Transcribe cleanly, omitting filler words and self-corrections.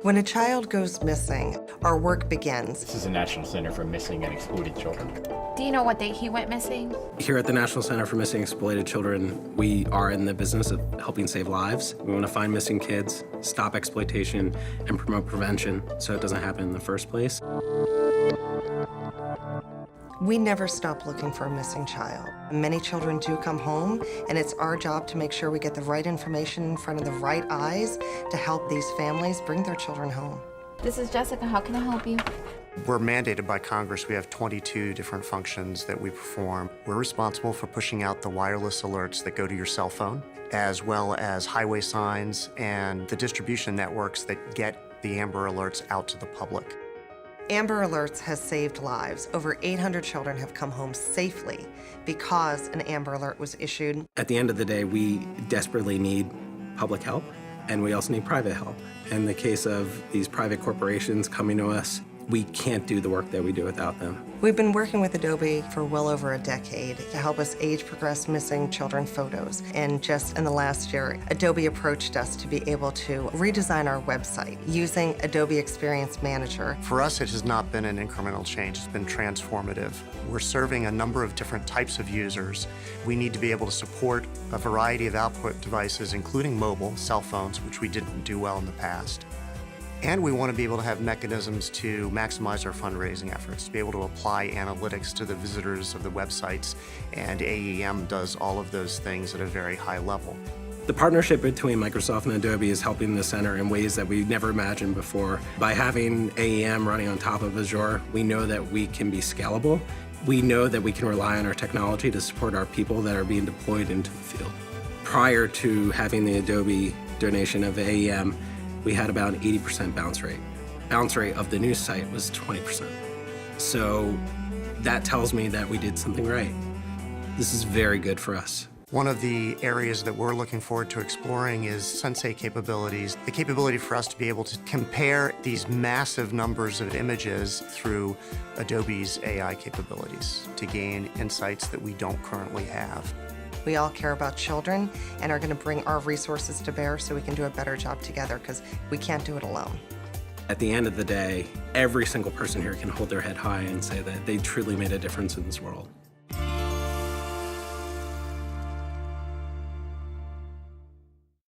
When a child goes missing, our work begins. This is a National Center for Missing and Exploited Children. Do you know what date he went missing? Here at the National Center for Missing and Exploited Children, we are in the business of helping save lives. We want to find missing kids, stop exploitation, and promote prevention so it doesn't happen in the first place. We never stop looking for a missing child. Many children do come home, and it's our job to make sure we get the right information in front of the right eyes to help these families bring their children home. This is Jessica. How can I help you? We're mandated by Congress. We have 22 different functions that we perform. We're responsible for pushing out the wireless alerts that go to your cell phone, as well as highway signs and the distribution networks that get the Amber Alerts out to the public. Amber Alerts has saved lives. Over 800 children have come home safely because an Amber Alert was issued. At the end of the day, we desperately need public help, and we also need private help. In the case of these private corporations coming to us, we can't do the work that we do without them. We've been working with Adobe for well over a decade to help us age-progress missing children photos. And just in the last year, Adobe approached us to be able to redesign our website using Adobe Experience Manager. For us, it has not been an incremental change. It's been transformative. We're serving a number of different types of users. We need to be able to support a variety of output devices, including mobile, cell phones, which we didn't do well in the past. And we want to be able to have mechanisms to maximize our fundraising efforts, to be able to apply analytics to the visitors of the websites, and AEM does all of those things at a very high level. The partnership between Microsoft and Adobe is helping the center in ways that we never imagined before. By having AEM running on top of Azure, we know that we can be scalable. We know that we can rely on our technology to support our people that are being deployed into the field. Prior to having the Adobe donation of AEM, we had about an 80% bounce rate. Bounce rate of the news site was 20%. So that tells me that we did something right. This is very good for us. One of the areas that we're looking forward to exploring is Sensei capabilities, the capability for us to be able to compare these massive numbers of images through Adobe's AI capabilities to gain insights that we don't currently have. We all care about children and are going to bring our resources to bear so we can do a better job together because we can't do it alone. At the end of the day, every single person here can hold their head high and say that they truly made a difference in this world.